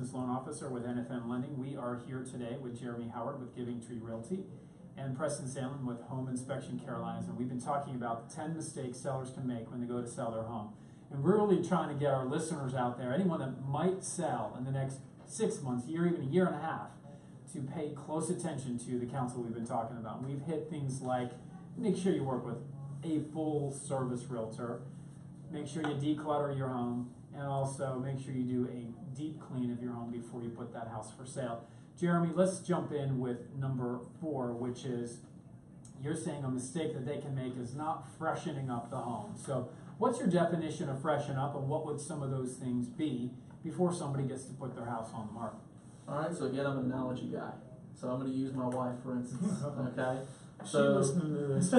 Business Loan Officer with NFM Lending. We are here today with Jeremy Howard with Giving Tree Realty and Preston Salem with Home Inspection Carolinas, and we've been talking about the 10 mistakes sellers can make when they go to sell their home. And we're really trying to get our listeners out there, anyone that might sell in the next 6 months, year, even a year and a half, to pay close attention to the counsel we've been talking about. And we've hit things like make sure you work with a full service realtor, make sure you declutter your home, and also make sure you do a deep clean of your home before you put that house for sale. Jeremy, let's jump in with number 4, which is you're saying a mistake that they can make is not freshening up the home. So what's your definition of freshen up, and what would some of those things be before somebody gets to put their house on the market? All right, so again, I'm an analogy guy. So I'm going to use my wife, for instance, okay? She listening to this.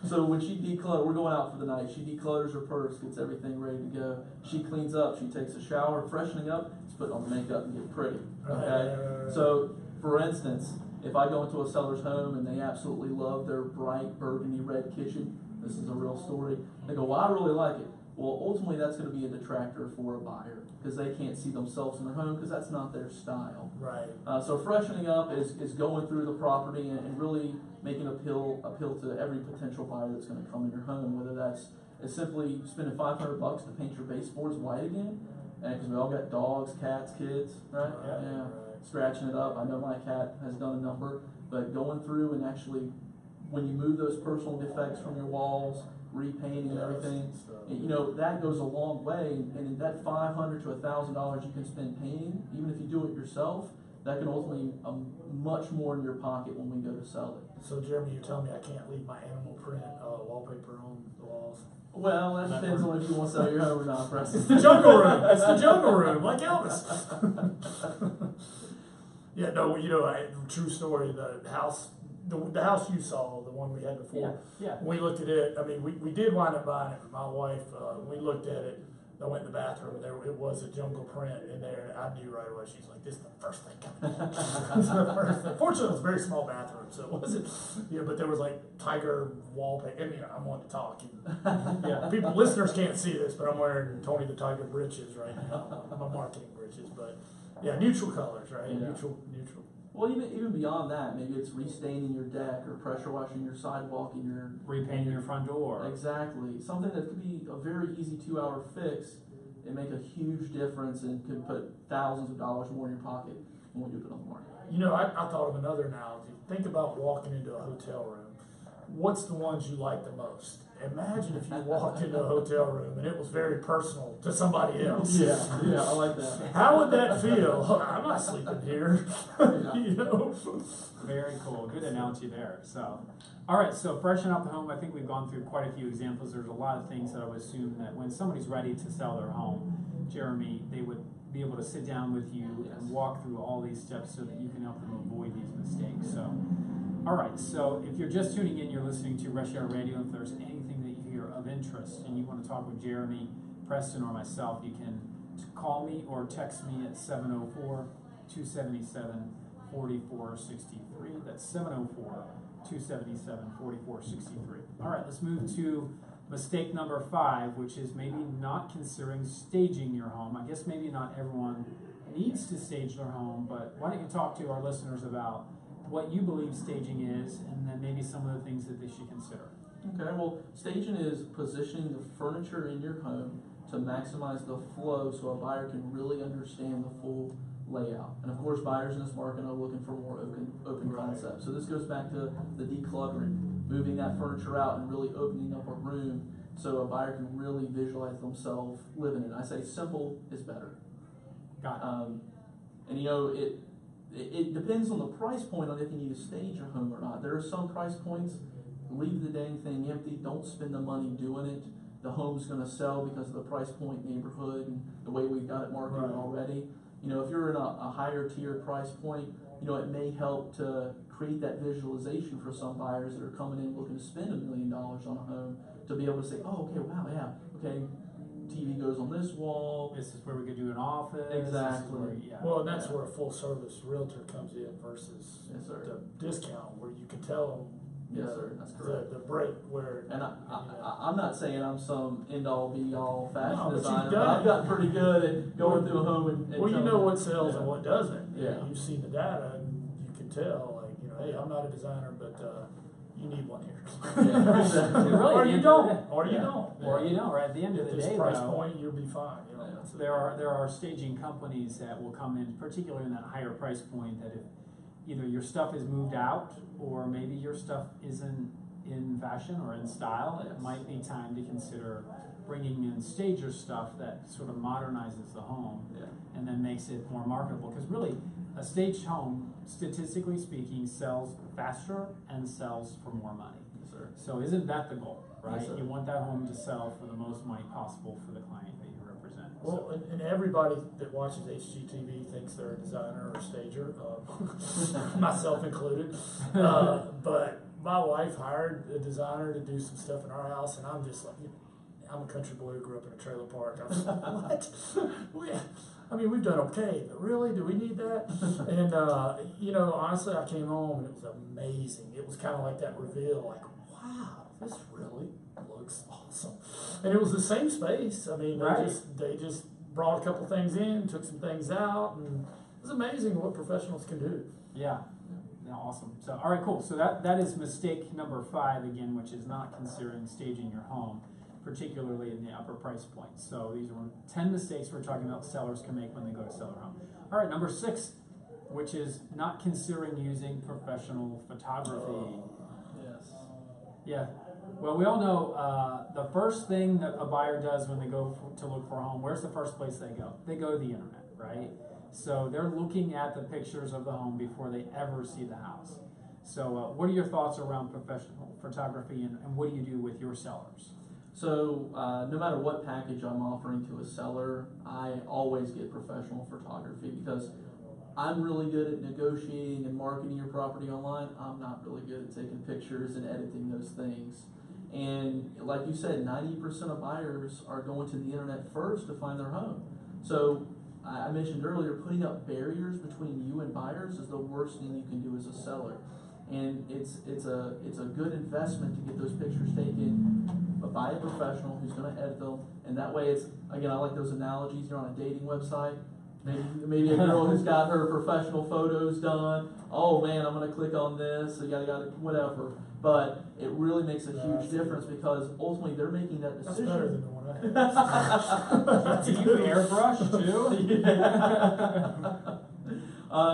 So when she declutters, we're going out for the night, she declutters her purse, gets everything ready to go. She cleans up, she takes a shower, freshening up, she's putting on makeup and get pretty, okay? So, for instance, if I go into a seller's home and they absolutely love their bright burgundy red kitchen, this is a real story, they go, well, I really like it. Well, ultimately that's going to be a detractor for a buyer because they can't see themselves in their home because that's not their style. Right. So freshening up is going through the property and really making appeal to every potential buyer that's going to come in your home, whether that's as simply spending $500 to paint your baseboards white again, because we all got dogs, cats, kids, right? Yeah. Scratching it up. I know my cat has done a number, but going through and actually, when you move those personal defects from your walls, repainting and everything, you know, that goes a long way. And that $500 to $1,000 you can spend painting, even if you do it yourself, that can ultimately much more in your pocket when we go to sell it. So Jeremy, you're telling me I can't leave my animal print wallpaper on the walls? Well, that depends on if you want to sell your home or not, Preston. It's the jungle room. It's the jungle room, like Elvis. Yeah, no, you know, true story. The house you saw, the one we had before. Yeah. When we looked at it, I mean, we did wind up buying it. My wife, we looked at it. I went in the bathroom and it was a jungle print in there. And I knew right away. She's like, "This is the first thing coming out." This is the first thing. Fortunately, it was a very small bathroom, so it wasn't. Yeah, but there was like tiger wallpaper. And you know, I'm wanting to talk. And, listeners can't see this, but I'm wearing Tony the Tiger breeches right now. My marketing breeches, but yeah, neutral colors, right? Yeah. Neutral. Well, even beyond that, maybe it's restaining your deck or pressure washing your sidewalk and your Repainting your front door. Exactly. Something that could be a very easy 2-hour fix and make a huge difference and could put thousands of dollars more in your pocket when you put it on the market. You know, I thought of another analogy. Think about walking into a hotel room. What's the ones you like the most? Imagine if you walked into a hotel room and it was very personal to somebody else. Yeah, I like that. How would that feel? I'm not sleeping here. You know? Very cool. Good analogy there. So, all right. So freshen up the home. I think we've gone through quite a few examples. There's a lot of things that I would assume that when somebody's ready to sell their home, Jeremy, they would be able to sit down with you and walk through all these steps so that you can help them avoid these mistakes. So, all right. So if you're just tuning in, you're listening to Rush Hour Radio. If there's anything that you hear of interest and you want to talk with Jeremy, Preston, or myself, you can call me or text me at 704-277-4463. That's 704-277-4463. All right, let's move to mistake number 5, which is maybe not considering staging your home. I guess maybe not everyone needs to stage their home, but why don't you talk to our listeners about what you believe staging is, and then maybe some of the things that they should consider. Okay, well, staging is positioning the furniture in your home to maximize the flow so a buyer can really understand the full layout. And of course, buyers in this market are looking for more open concepts. So this goes back to the decluttering, moving that furniture out and really opening up a room so a buyer can really visualize themselves living in it. I say simple is better. Got it. And you know, it depends on the price point on if you need to stage your home or not. There are some price points, leave the dang thing empty, don't spend the money doing it. The home's going to sell because of the price point, neighborhood, and the way we've got it marketed already. You know, if you're in a higher tier price point, you know, it may help to create that visualization for some buyers that are coming in looking to spend $1 million on a home to be able to say, oh, okay, wow, yeah, okay, TV goes on this wall. This is where we could do an office. Exactly. Well, and that's where a full service realtor comes in versus the discount, where you can tell them Yes, sir. That's correct. The break where. And I'm not saying I'm some end-all, be-all fashion No, but you've designer, but done I've it. gotten pretty good at going through a home and Well, you telling know them, what sells yeah. and what doesn't. Yeah. You've seen the data, and you can tell. Like, hey, I'm not a designer, but you need one here. Yeah, exactly. Really, Or at the you end of don't. the day. Or you Yeah. don't. Or you know, right at the end of At the this day, price though, point, you'll be fine. You know, Yeah. that's there are staging companies that will come in, particularly in that higher price point, that if either your stuff is moved out or maybe your stuff isn't in fashion or in style, it Yes. might be time to consider bringing in stager stuff that sort of modernizes the home Yeah. and then makes it more marketable. Because really, a staged home, statistically speaking, sells faster and sells for more money. Yes, sir. So isn't that the goal, right? Yes, sir. You want that home to sell for the most money possible for the client that you represent. Well, and everybody that watches HGTV thinks they're a designer or a stager, myself included. But my wife hired a designer to do some stuff in our house, and I'm just like, I'm a country boy who grew up in a trailer park. I was like, what? I mean, we've done okay, but really, do we need that? And, honestly, I came home and it was amazing. It was kind of like that reveal, like, wow, this really looks awesome. And it was the same space. I mean, Right. they just brought a couple things in, took some things out, and it was amazing what professionals can do. Yeah. Yeah, awesome. So, all right, cool. So that is mistake number 5 again, which is not considering staging your home, particularly in the upper price points. So these are 10 mistakes we're talking about sellers can make when they go to sell their home. All right, number 6, which is not considering using professional photography. Yes. Yeah. Well, we all know the first thing that a buyer does when they go to look for a home, where's the first place they go? They go to the internet, right? So they're looking at the pictures of the home before they ever see the house. So what are your thoughts around professional photography, and what do you do with your sellers? So no matter what package I'm offering to a seller, I always get professional photography because I'm really good at negotiating and marketing your property online. I'm not really good at taking pictures and editing those things. And like you said, 90% of buyers are going to the internet first to find their home. So I mentioned earlier, putting up barriers between you and buyers is the worst thing you can do as a seller. And it's a good investment to get those pictures taken by a professional who's going to edit them. And that way, it's, again, I like those analogies. You're on a dating website. Maybe a girl who's got her professional photos done. Oh man, I'm going to click on this. Yada whatever. But it really makes a huge difference because ultimately they're making that That's decision. better than the one I had. Do you airbrush too?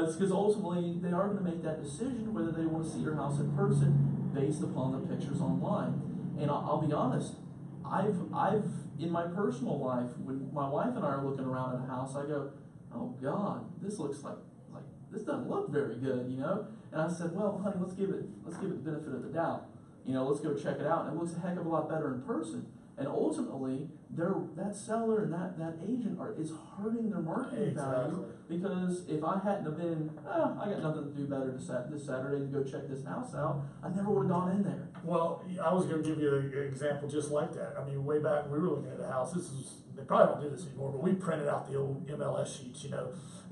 It's because ultimately they are going to make that decision whether they want to see your house in person based upon the pictures online. And I'll be honest, I've in my personal life, when my wife and I are looking around at a house, I go, oh God, this looks like this doesn't look very good, you know. And I said, well, honey, let's give it the benefit of the doubt. You know, let's go check it out. And it looks a heck of a lot better in person. And ultimately, that seller and that agent is hurting their marketing value, because if I hadn't have been, I got nothing to do better this Saturday to go check this house out, I never would have gone in there. Well, I was going to give you an example just like that. I mean, way back when we were looking at a house, they probably don't do this anymore, but we printed out the old MLS sheets,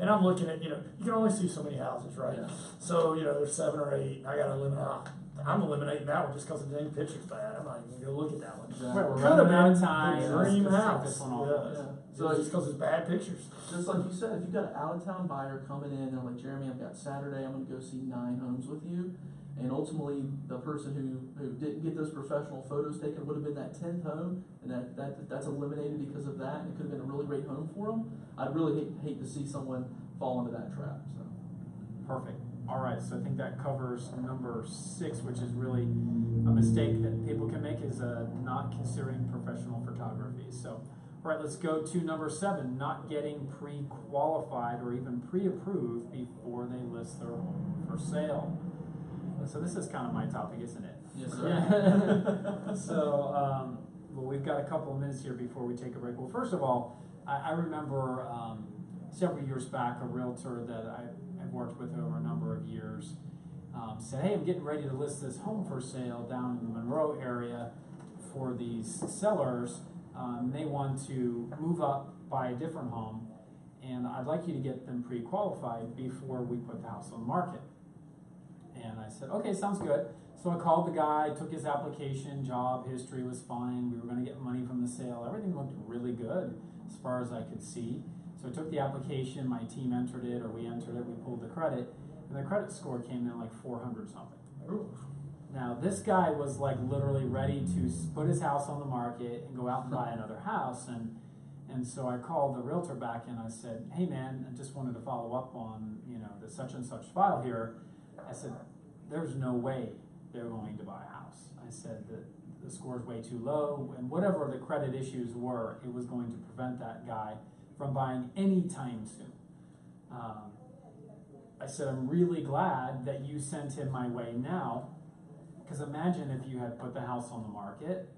and I'm looking at, you can only see so many houses, right? Yeah. So, there's 7 or 8, I got to eliminate. I'm eliminating that one just because the dang picture's bad. I'm not even going to look at that one. Exactly. Well, we're Could have running out of been time. the Let's dream just take house. this one off. Yeah. So So just because it's bad pictures. Just like you said, if you've got an out-of-town buyer coming in, they're like, Jeremy, I've got Saturday, I'm going to go see 9 homes with you. And ultimately, the person who didn't get those professional photos taken would have been that 10th home, and that's eliminated because of that, and it could have been a really great home for them. I'd really hate to see someone fall into that trap. So. Perfect. All right, so I think that covers number 6, which is really a mistake that people can make, is not considering professional photography. So, all right, let's go to number 7, not getting pre-qualified or even pre-approved before they list their home for sale. So this is kind of my topic, isn't it? Yes, sir. Yeah. So, well, we've got a couple of minutes here before we take a break. Well, first of all, I remember several years back, a realtor that I've worked with over a number of years said, hey, I'm getting ready to list this home for sale down in the Monroe area for these sellers. They want to move up, buy a different home, and I'd like you to get them pre-qualified before we put the house on the market. And I said, okay, sounds good. So I called the guy, took his application, job history was fine. We were going to get money from the sale. Everything looked really good as far as I could see. So I took the application, my team entered it, or we entered it, we pulled the credit, and the credit score came in like 400 something. Ooh. Now, this guy was like literally ready to put his house on the market and go out and buy another house. And so I called the realtor back and I said, hey man, I just wanted to follow up on, you know, the such and such file here. I said, there's no way they're going to buy a house. I said that the score's way too low, and whatever the credit issues were, it was going to prevent that guy from buying anytime soon. I said, I'm really glad that you sent him my way now, because imagine if you had put the house on the market,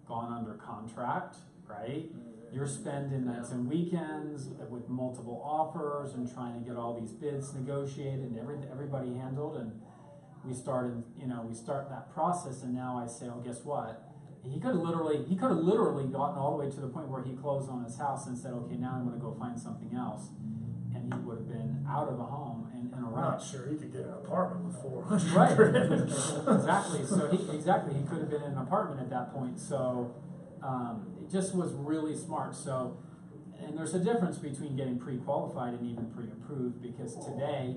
gone under contract, right? You're spending nights and weekends with multiple offers and trying to get all these bids negotiated and everybody handled, and we start that process, and now I say, oh, guess what? He could have literally gotten all the way to the point where he closed on his house and said, okay, now I'm going to go find something else, and he would have been out of a home and in a I'm rut. not sure he could get an apartment with 400. Right. Exactly. So he could have been in an apartment at that point. So it just was really smart. So, and there's a difference between getting pre-qualified and even pre-approved, because today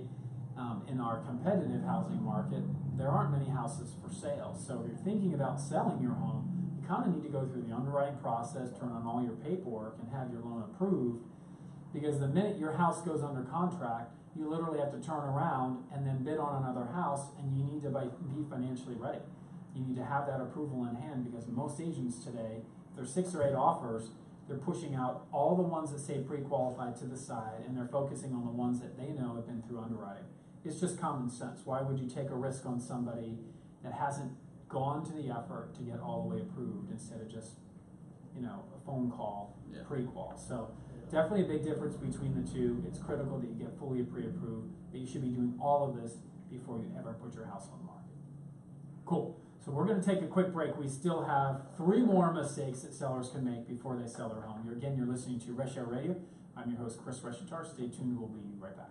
in our competitive housing market, there aren't many houses for sale. So if you're thinking about selling your home, you kind of need to go through the underwriting process, turn on all your paperwork, and have your loan approved. Because the minute your house goes under contract, you literally have to turn around and then bid on another house, and you need to be financially ready. You need to have that approval in hand, because most agents today, if there's 6 or 8 offers, they're pushing out all the ones that say pre-qualified to the side, and they're focusing on the ones that they know have been through underwriting. It's just common sense. Why would you take a risk on somebody that hasn't gone to the effort to get all the way approved instead of just, you know, a phone call pre-qual? So definitely a big difference between the two. It's critical that you get fully pre-approved, but you should be doing all of this before you ever put your house on the market. Cool. So we're going to take a quick break. We still have 3 more mistakes that sellers can make before they sell their home. You're listening to Resh Air Radio. I'm your host, Chris Reshitar. Stay tuned. We'll be right back.